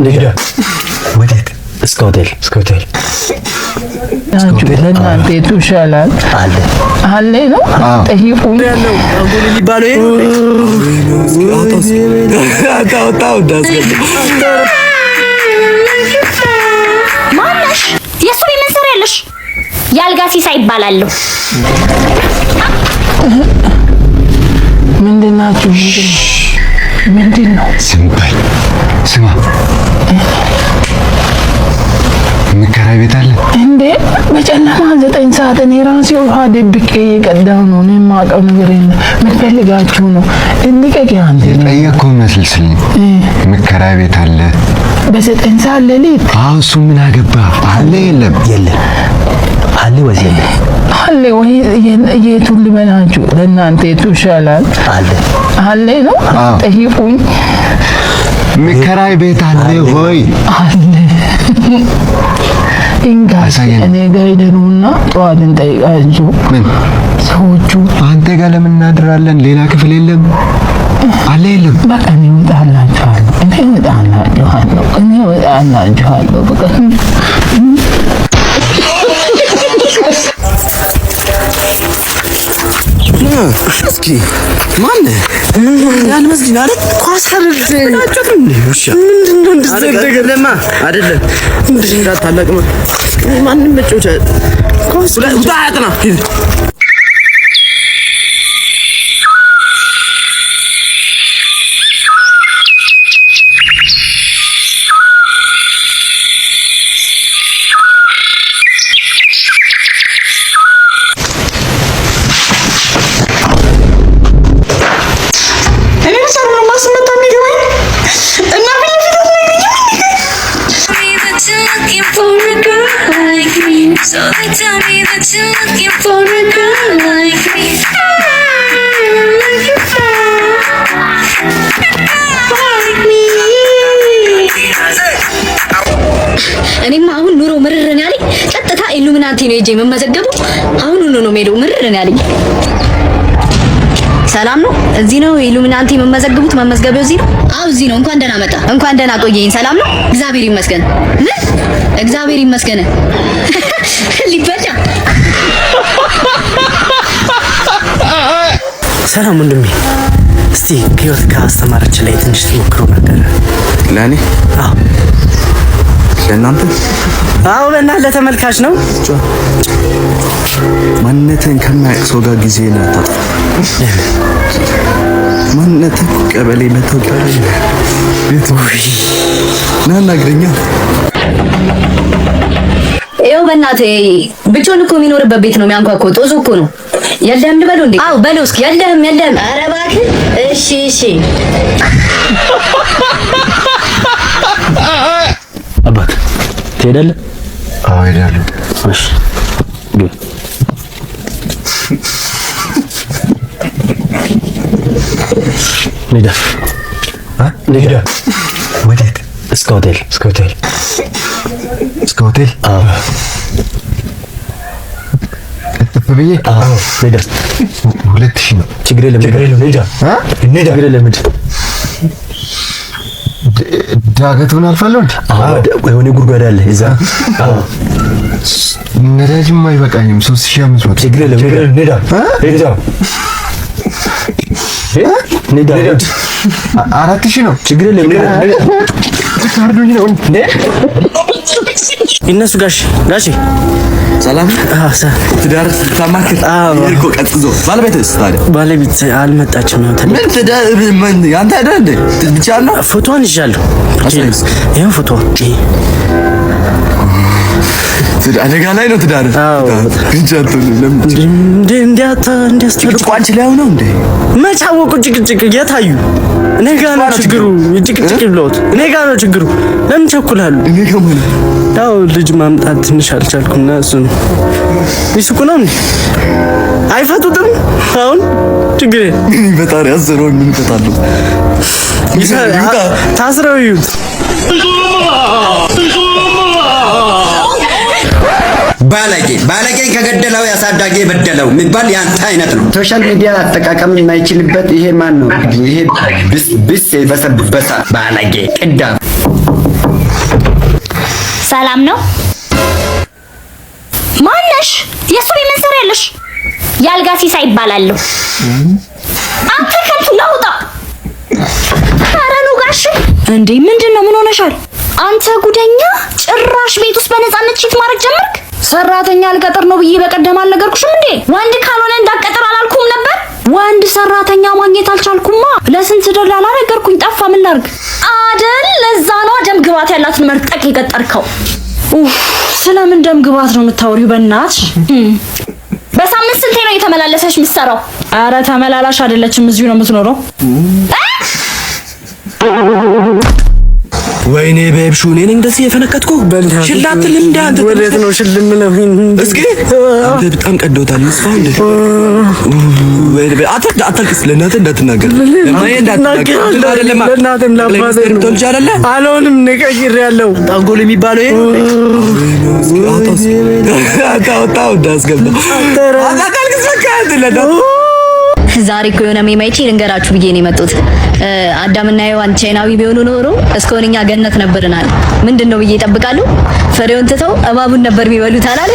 ንግዳ ወዴት? እስከ ሆቴል ለእናንተ የቱ ይሻላል? አለ ነው ጠይቁኝ። ያለው አንጎል ሊባለው ይሄ አውጣው ማነሽ? የሱ ምን ሰራለሽ? ያልጋ ሲሳይ ይባላል። ምንድናችሁ? ምንድነው? ስማ ምከራይ ቤት አለ እንዴ? በጨለማ 9 ሰዓት እኔ ራሴ ውሃ ደብቄ የቀዳሁ ነው። እኔ የማውቀው ነገር የለም። ምን ፈልጋችሁ ነው? እንዲቀቂ አንተ ጠየቅኩ መስልስልኝ። ምከራይ ቤት አለ በ9 ሰዓት ሌሊት? አዎ እሱ ምን አገባ? አለ የለም አለ ወይስ የለም? አለ ወይ? የቱን ልበላችሁ? ለእናንተ የቱ ይሻላል? አለ ነው ጠይቁኝ። ምከራይ ቤት አለ ወይ? አለ እንጋስ እኔ ጋር ሄደኑና ጠዋት እንጠይቃችሁ። ምን ሰዎቹ አንተ ጋር ለምን እናድራለን? ሌላ ክፍል የለም? አለ የለም? በቃ እኔ እወጣላችኋለሁ። በቃ እስኪ ማን ያን መስጊድ አይደል? ኳስ አይደል? ምንድነው እንደዚህ ለማ አይደለም እንዴ? እንዳታለቅም ማንንም መጫወቻ ኳስ ውጣ So they tell me that you're looking for a girl like me. እኔማ አሁን ኑሮ ምርርን ያለኝ ቀጥታ ኢሉሚናቲ ነው እጄ መመዘገበው። አሁን ነው ሜዶ ምርርን ያለኝ። ሰላም ነው? እዚህ ነው ኢሉሚናቲ መመዘገቡት? መመዝገቢያው እዚህ ነው? አዎ እዚህ ነው። እንኳን ደህና መጣ። እንኳን ደህና ቆየኝ። ሰላም ነው? እግዚአብሔር ይመስገን። ምን? እግዚአብሔር ይመስገን። ሊበላ ሰላም ወንድሜ፣ እስቲ ከህይወት ካስተማረች ላይ ትንሽ ትሞክሩ ነበር። ለኔ? አዎ ለእናንተ? አዎ ለተመልካች ነው። ማንነትን ከማያውቅ ሰው ጋር ጊዜ እናታጥፋ። ማንነትን ቀበሌ በተቀበለ ናናግረኛ ይኸው በእናትህ ብቻውን እኮ የሚኖርበት ቤት ነው የሚያንኳኳው። ጦዞ እኮ ነው። የለህም ልበለው እንዴ? አዎ በለው እስኪ። የለህም። ኧረ እባክህ። እሺ አባት ትሄዳለህ? አዎ እሄዳለሁ። እሺ ግን ንግዳ ወዴት? እስከ ሆቴል አዎ ብዬ አዎ ንግዳ 2000 ነው። ችግር የለም ንግዳ ዳገቱን አልፋለሁ እንዴ? አዎ የሆነ ጉድጓድ አለ እዛ። አዎ ነዳጅም አይበቃኝም። 3500 ችግር የለም ንግዳ 4000 ነው። ችግር የለም ካርዱኝ ነው እንዴ? ይነሱ ጋሼ ሰላም። ትዳር ታማክር? ይልኮ ቀጥዞ ባለቤትስ ታዲያ? ባለቤት አልመጣችም ነው። ምን ትዳር ምን ያንተ አይደል እንዴ? ብቻ ነው ፎቶዋን ይዣለሁ። ይሄን ፎቶ አደጋ ላይ ነው ትዳር። እንጃቱ እንዲያስጨርቁ አንቺ ላይ ነው እንዴ? መች አወቁ? ጭቅጭቅ የታዩ እኔ ጋር ነው ችግሩ። ጭቅጭቅ ብለውት እኔ ጋር ነው ችግሩ። ለምን ቸኩላሉ? እኔ ከምን ያው ልጅ ማምጣት ትንሽ አልቻልኩና እሱ ነው። ይስቁ ነው እንዴ? አይፈቱትም አሁን ችግር ምን ይፈጣሪ አዘረው ምን ይፈታሉ? ታስረው ይዩት። ባለጌ ከገደለው ያሳዳጊ በደለው የሚባል ያንተ አይነት ነው። ሶሻል ሚዲያ አጠቃቀም የማይችልበት ይሄ ማን ነው? ይሄ ብስ በሰበሳ ባለጌ ቅዳ። ሰላም ነው ማነሽ? የሱ ምን ሰራለሽ? ያልጋ ሲሳይ ይባላል። አንተ ከንቱ ናውጣ። ኧረ ነው ጋሽ እንዴ ምንድነው? ምን ሆነሻል? አንተ ጉደኛ ጭራሽ ቤት ውስጥ በነፃነት ቺት ማድረግ ጀመርክ? ሰራተኛ አልቀጥር ነው ብዬ በቀደም አልነገርኩሽም እንዴ? ወንድ ካልሆነ እንዳትቀጥር አላልኩም ነበር? ወንድ ሰራተኛ ማግኘት አልቻልኩማ። ለስንት ደላላ ነገርኩኝ፣ ጠፋ። ምን ላድርግ አይደል? ለዛ ነው ደም ግባት ያላትን መርጠቅ የቀጠርከው። ስለምን ደም ግባት ነው የምታወሪው? በእናትሽ በሳምንት ስንቴ ነው የተመላለሰሽ የምትሰራው? አረ ተመላላሽ አይደለችም፣ እዚሁ ነው የምትኖረው። ወይኔ በብሹ እኔ ነኝ እንደዚህ የፈነከትኩ። ሽላት ልምዳ አንተ ወዴት ነው ሽልም ነው? እስኪ አንተ በጣም ቀዶታል። እስፋው እንዴ ወይ አታልቅስ። ለእናትህ እንዳትናገር ለማየ እንዳትናገር አይደለም። ለእናትህም ለአባትህም ተልጃለለ አልሆንም። ንቀይሬያለሁ። ታንጎል የሚባለው ይሄ አታውጣው እንዳስገባ አታልቅስ። በቃ ለዳው ዛሬ እኮ የሆነ ሜማይቼ ልንገራችሁ ብዬ ነው የመጡት። አዳምና ሔዋን ቻይናዊ ቢሆኑ ኖሮ እስካሁን እኛ ገነት ነበርናል። ምንድነው ብዬ እጠብቃለሁ። ፍሬውን ትተው እባቡን ነበር የሚበሉት አላለ?